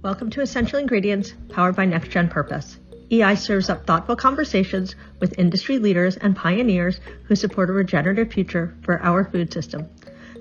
Welcome to Essential Ingredients, powered by Next Gen Purpose. EI serves up thoughtful conversations with industry leaders and pioneers who support a regenerative future for our food system.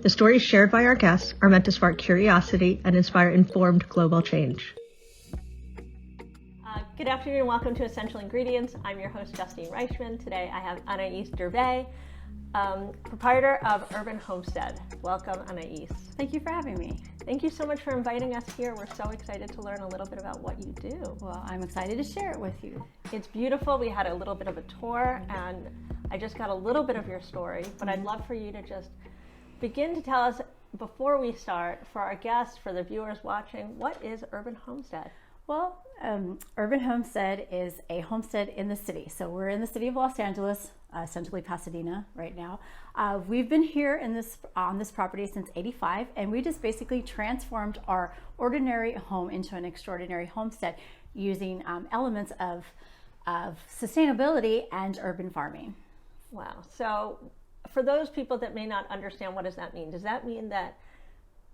The stories shared by our guests are meant to spark curiosity and inspire informed global change. Good afternoon and welcome to Essential Ingredients. I'm your host, Justine Reichman. Today I have Anaïs Dervaes, proprietor of Urban Homestead. Welcome, Anaïs. Thank you for having me. Thank you so much for inviting us here. We're so excited to learn a little bit about what you do. Well, I'm excited to share it with you. It's beautiful. We had a little bit of a tour and I just got a little bit of your story, but I'd love for you to just begin to tell us, before we start, for our guests, for the viewers watching, what is Urban Homestead? Well, Urban Homestead is a homestead in the city. So we're in the city of Los Angeles, essentially Pasadena right now. We've been here on this property since '85, and we just basically transformed our ordinary home into an extraordinary homestead using elements of sustainability and urban farming. Wow. So for those people that may not understand, what does that mean? Does that mean that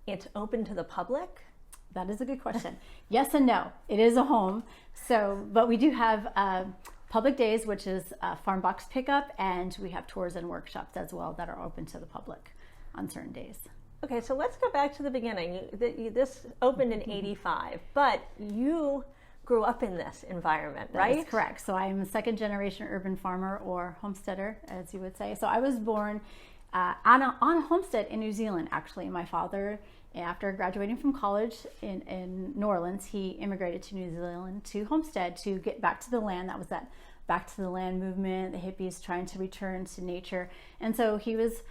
it's open to the public? That is a good question. Yes and no. It is a home. But we do have public days, which is farm box pickup, and we have tours and workshops as well that are open to the public on certain days. Okay, so let's go back to the beginning. This opened in '85, but you grew up in this environment, right? That is correct. So I am a second generation urban farmer, or homesteader, as you would say. So I was born on a homestead in New Zealand, actually. My father, after graduating from college in New Orleans, he immigrated to New Zealand to Homestead to get back to the land. That was that back to the land movement, the hippies trying to return to nature. And so he was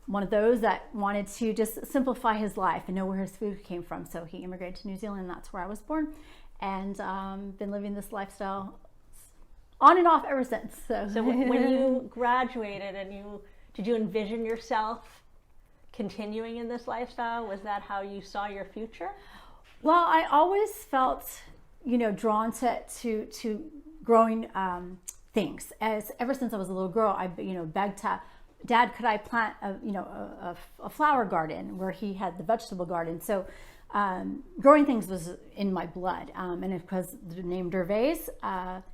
one of those that wanted to just simplify his life and know where his food came from. So he immigrated to New Zealand, and that's where I was born. And been living this lifestyle on and off ever since. So when you graduated, did you envision yourself continuing in this lifestyle? Was that how you saw your future? Well, I always felt, drawn to growing things. Ever since I was a little girl, I begged to, Dad, could I plant a flower garden, where he had the vegetable garden. So growing things was in my blood, and because the name Dervaes,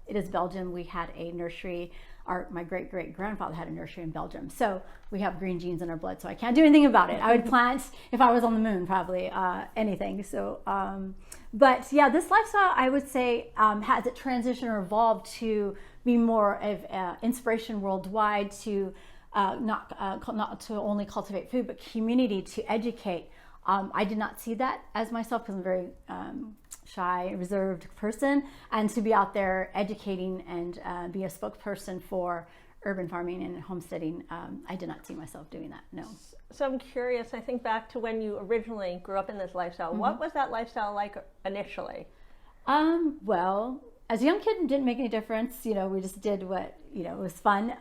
it is Belgian. We had a nursery. My great-great-grandfather had a nursery in Belgium. So we have green genes in our blood, so I can't do anything about it. I would plant, if I was on the moon, probably anything. So, but yeah, this lifestyle, I would say, has it transitioned or evolved to be more of inspiration worldwide, to not to only cultivate food, but community, to educate. I did not see that as myself, because I'm a very shy, reserved person, and to be out there educating and be a spokesperson for urban farming and homesteading, I did not see myself doing that, no. So I'm curious, I think back to when you originally grew up in this lifestyle. Mm-hmm. What was that lifestyle like initially? Well, as a young kid, it didn't make any difference. We just did what, it was fun.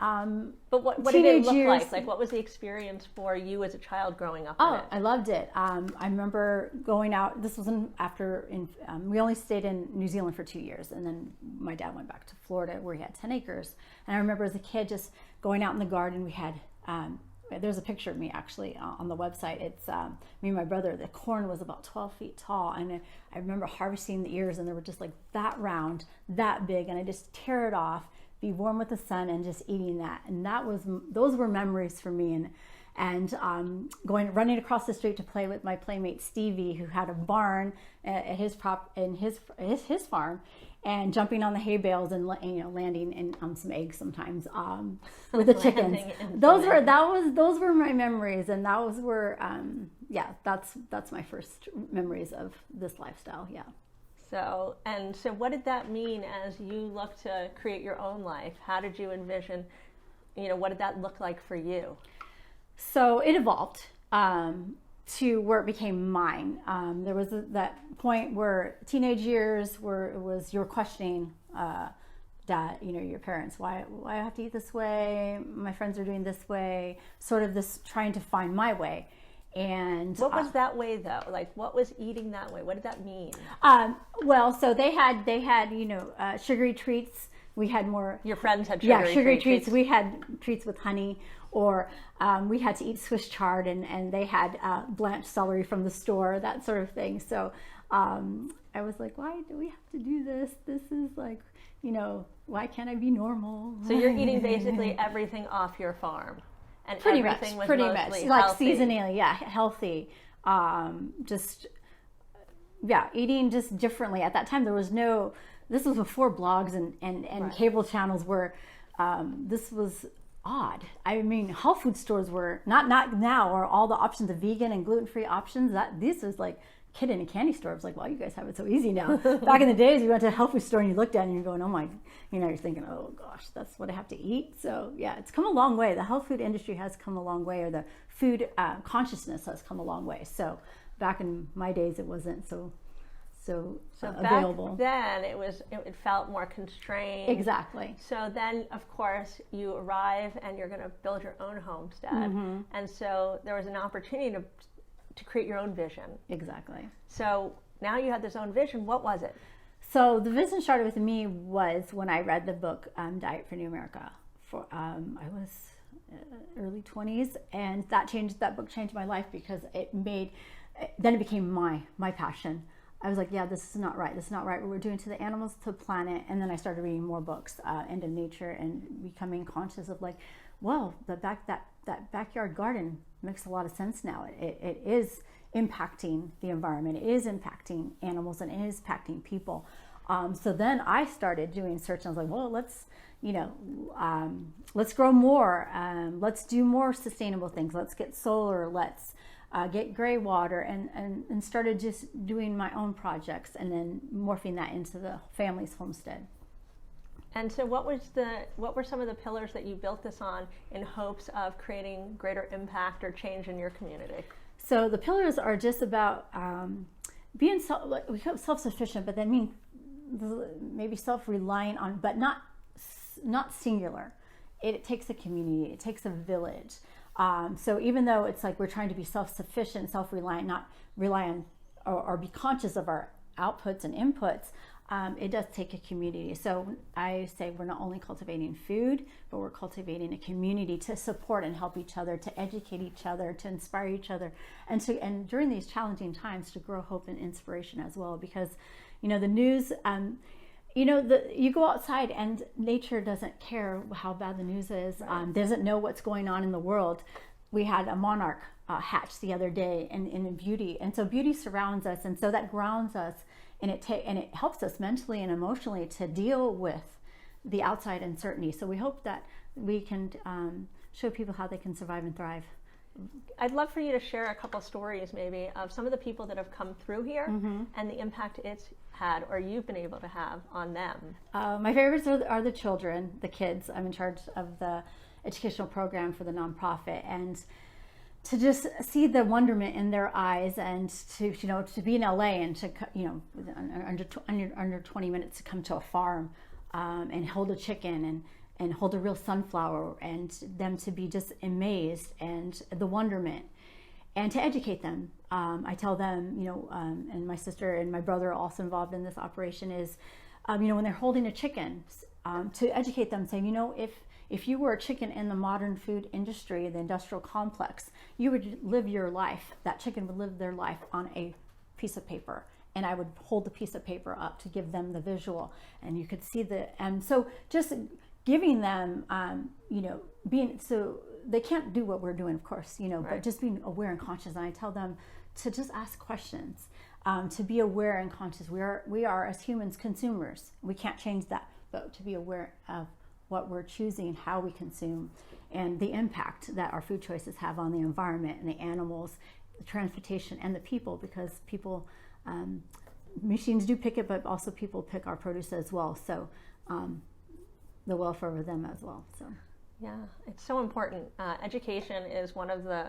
But what did it look like? Like, what was the experience for you as a child growing up in it? I loved it. I remember going out. This was we only stayed in New Zealand for 2 years. And then my dad went back to Florida, where he had 10 acres. And I remember as a kid just going out in the garden. We had, there's a picture of me actually on the website. It's me and my brother. The corn was about 12 feet tall. And I remember harvesting the ears, and they were just like that round, that big. And I just tear it off, be warm with the sun, and just eating that. And those were memories for me. And running across the street to play with my playmate Stevie, who had a barn at his farm, and jumping on the hay bales and landing on some eggs sometimes with the chickens. Those were my memories, and those were that's my first memories of this lifestyle. Yeah. So what did that mean as you look to create your own life? How did you envision, what did that look like for you? So it evolved to where it became mine. There was that point where teenage years, where it was you're questioning, Dad, your parents, why I have to eat this way? My friends are doing this way. Sort of this trying to find my way. And what was that way though? Like, what was eating that way? What did that mean? Well, so they had sugary treats. We had more. Your friends had sugary treats. We had treats with honey, or we had to eat Swiss chard, and they had blanched celery from the store, that sort of thing. So I was like, why do we have to do this? This is like, why can't I be normal? So you're eating basically everything off your farm, and pretty everything much, was mostly like healthy. seasonally, healthy. Eating just differently. At that time, there was no. This was before blogs and Right. cable channels were. This was odd. I mean, health food stores were not now, or all the options of vegan and gluten-free options. This was like kid in a candy store. I was like, well, you guys have it so easy now. Back in the days, you went to a health food store and you looked at it and you're going, oh my, you're thinking, oh gosh, that's what I have to eat. So yeah, it's come a long way. The health food industry has come a long way, or the food consciousness has come a long way. So back in my days, it wasn't so available. Back then, it felt more constrained. Exactly. So then, of course, you arrive and you're going to build your own homestead, and so there was an opportunity to create your own vision. Exactly. So now you had this own vision. What was it? So the vision started with me was when I read the book Diet for New America. I was early 20s, and that book changed my life, because then it became my passion. I was like, yeah, this is not right. This is not right what we're doing to the animals, to the planet. And then I started reading more books into nature, and becoming conscious of like, well, that backyard garden makes a lot of sense now. It is impacting the environment. It is impacting animals, and it is impacting people. So then I started doing search, and I was like, well, let's grow more. Let's do more sustainable things. Let's get solar. Let's get gray water, and started just doing my own projects, and then morphing that into the family's homestead. And so what were some of the pillars that you built this on in hopes of creating greater impact or change in your community? So the pillars are just about being self-sufficient, but then maybe self-reliant on, but not singular. It takes a community, it takes a village. So even though it's like we're trying to be self-sufficient, self-reliant, not rely on or be conscious of our outputs and inputs, it does take a community. So I say we're not only cultivating food, but we're cultivating a community to support and help each other, to educate each other, to inspire each other, and during these challenging times, to grow hope and inspiration as well. Because the news, you go outside and nature doesn't care how bad the news is, doesn't know what's going on in the world. We had a monarch hatch the other day in beauty, and so beauty surrounds us, and so that grounds us, and it helps us mentally and emotionally to deal with the outside uncertainty. So we hope that we can show people how they can survive and thrive. I'd love for you to share a couple stories maybe of some of the people that have come through here and the impact it's had, or you've been able to have on them. My favorites are the children, the kids. I'm in charge of the educational program for the nonprofit, and to just see the wonderment in their eyes, and to be in LA, and to under 20 minutes to come to a farm and hold a chicken and hold a real sunflower, and them to be just amazed, and the wonderment, and to educate them. I tell them, and my sister and my brother are also involved in this operation, is, when they're holding a chicken, to educate them, saying, if you were a chicken in the modern food industry, the industrial complex, you would live your life, that chicken would live their life on a piece of paper. And I would hold the piece of paper up to give them the visual, and you could see and so just giving them, so they can't do what we're doing, of course, but just being aware and conscious. And I tell them to just ask questions, to be aware and conscious. We are as humans consumers. We can't change that, but to be aware of what we're choosing, how we consume, and the impact that our food choices have on the environment and the animals, the transportation, and the people, because people, machines do pick it, but also people pick our produce as well. So the welfare of them as well. So yeah, it's so important. Education is one of the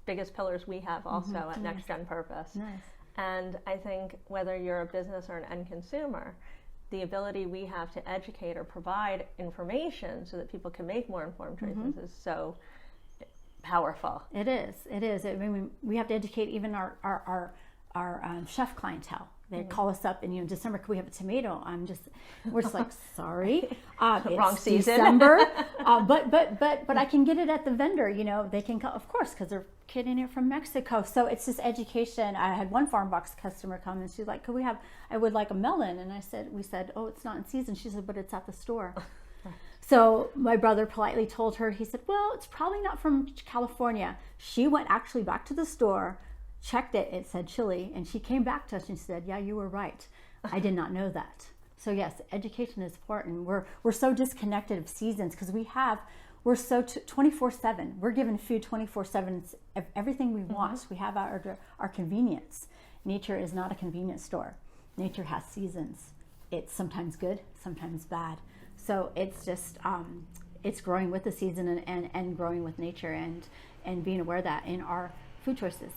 biggest pillars we have also at Next Gen Purpose. Nice. And I think whether you're a business or an end consumer, the ability we have to educate or provide information so that people can make more informed choices is so powerful. It is. I mean, we have to educate even our chef clientele. They call us up and, December, could we have a tomato? We're just like, sorry, it's wrong season. December, but I can get it at the vendor. They can come, of course, because they're getting it from Mexico. So it's just education. I had one farm box customer come and she's like, I would like a melon. And we said, oh, it's not in season. She said, but it's at the store. So my brother politely told her, he said, well, it's probably not from California. She went actually back to the store, checked it said chili, and she came back to us and said, yeah, you were right. I did not know that. So yes, education is important. We're so disconnected of seasons because we're so 24/7. We're given food 24/7, everything we want. We have our convenience. Nature is not a convenience store. Nature has seasons. It's sometimes good, sometimes bad. So it's just, it's growing with the season and growing with nature and being aware of that in our food choices.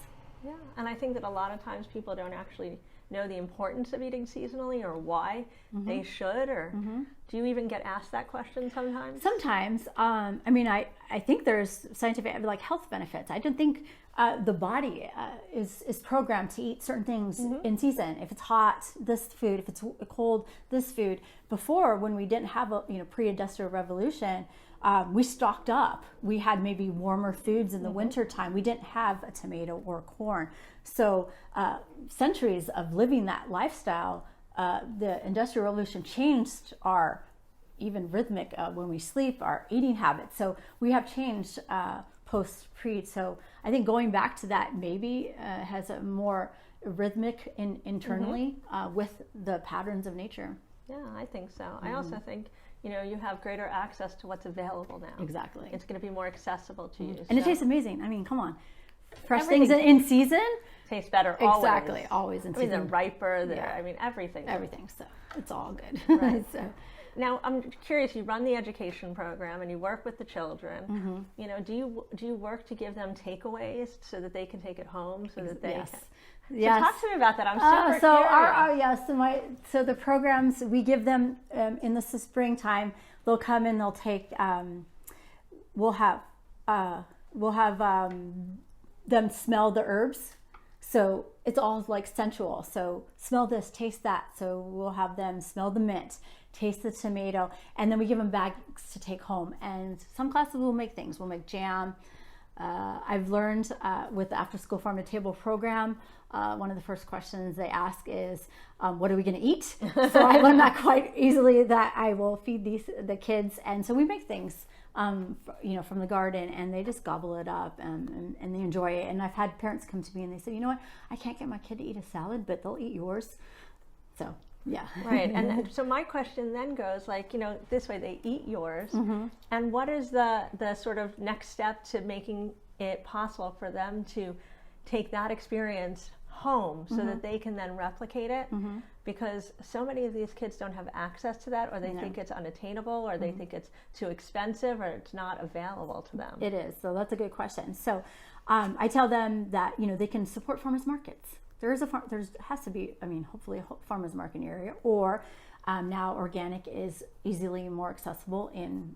Yeah, and I think that a lot of times people don't actually know the importance of eating seasonally or why they should, or do you even get asked that question sometimes? Sometimes. I think there's scientific, like health benefits. I don't think the body is programmed to eat certain things in season. If it's hot, this food. If it's cold, this food. Before, when we didn't have a pre-industrial revolution, we stocked up. We had maybe warmer foods in the winter time. We didn't have a tomato or corn. So centuries of living that lifestyle, the Industrial Revolution changed our even rhythmic when we sleep, our eating habits. So we have changed post-pre. So I think going back to that maybe has a more rhythmic internally with the patterns of nature. Yeah, I think so. I also think you have greater access to what's available now. Exactly. It's going to be more accessible to you. And it tastes amazing. I mean, come on. Fresh things in season taste better. Exactly. Always in season. They're riper. Everything. Everything. So it's all good. Right. Now, I'm curious, you run the education program and you work with the children. Do you work to give them takeaways so that they can take it home so that they can... Yes. So talk to me about that. I'm super curious. So the programs we give them in the springtime, they'll come and they'll take. We'll have them smell the herbs. So it's all like sensual. So smell this, taste that. So we'll have them smell the mint, taste the tomato, and then we give them bags to take home. And some classes will make things. We'll make jam. I've learned with the After School Farm to Table program, one of the first questions they ask is, what are we going to eat? So I learned that quite easily, that I will feed the kids. And so we make things, from the garden, and they just gobble it up and they enjoy it. And I've had parents come to me and they say, you know what, I can't get my kid to eat a salad, but they'll eat yours. So yeah. Right. And so my question then goes this way, they eat yours. And what is the sort of next step to making it possible for them to take that experience home so that they can then replicate it? Because so many of these kids don't have access to that, or they think it's unattainable, or they think it's too expensive, or it's not available to them. It is. So that's a good question. So I tell them that, they can support farmers markets. There has to be, hopefully a farmers market area, or now organic is easily more accessible in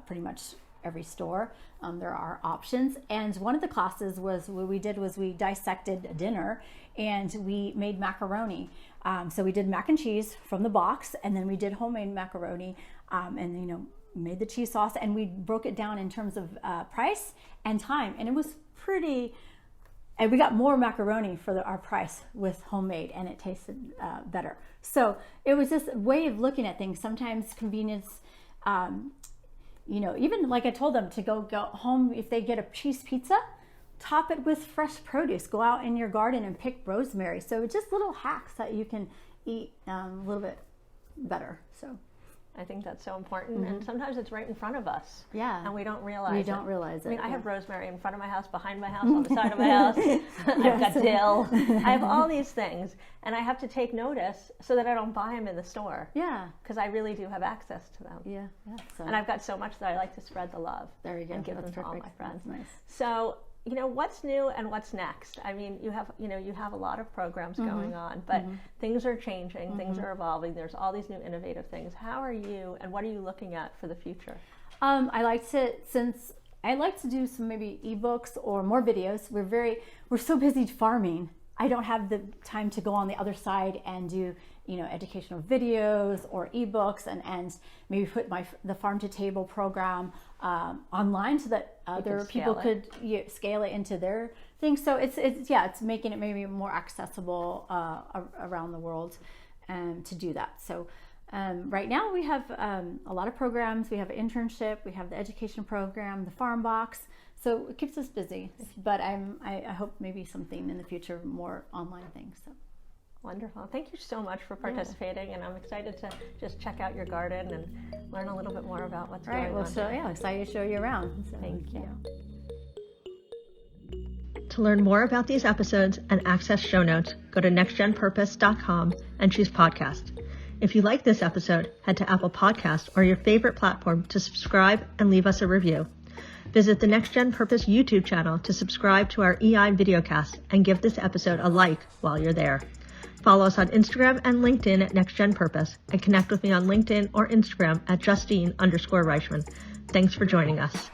pretty much every store. There are options. And one of the classes what we did was we dissected a dinner and we made macaroni. So we did mac and cheese from the box, and then we did homemade macaroni, and made the cheese sauce, and we broke it down in terms of price and time. And it was pretty... And we got more macaroni for our price with homemade, and it tasted better. So it was just a way of looking at things. Sometimes convenience, even like I told them to go home, if they get a cheese pizza, top it with fresh produce. Go out in your garden and pick rosemary. So just little hacks that you can eat a little bit better. So I think that's so important, and sometimes it's right in front of us. Yeah. And we don't realize it. I have rosemary in front of my house, behind my house, on the side of my house. I've got dill. I have all these things, and I have to take notice so that I don't buy them in the store. Yeah. Because I really do have access to them. Yeah. So. And I've got so much that I like to spread the love. There you go. And give That's them to all perfect. my friends. That's nice. So, what's new and what's next? You have a lot of programs going on, but things are changing, things are evolving. There's all these new innovative things. How are you, and what are you looking at for the future? I like to do some maybe ebooks or more videos. We're so busy farming I don't have the time to go on the other side and do, educational videos or ebooks and maybe put the farm to table program online so that other people could scale it into their thing. So it's making it maybe more accessible around the world to do that. So right now we have a lot of programs. We have an internship, we have the education program, the farm box. So it keeps us busy, but I hope maybe something in the future, more online things. So. Wonderful. Thank you so much for participating, and I'm excited to just check out your garden and learn a little bit more about what's going on. Well, so excited to show you around. So, thank you. To learn more about these episodes and access show notes, go to nextgenpurpose.com and choose podcast. If you like this episode, head to Apple Podcasts or your favorite platform to subscribe and leave us a review. Visit the Next Gen Purpose YouTube channel to subscribe to our EI videocast and give this episode a like while you're there. Follow us on Instagram and LinkedIn at Next Gen Purpose, and connect with me on LinkedIn or Instagram at Justine_Reichman. Thanks for joining us.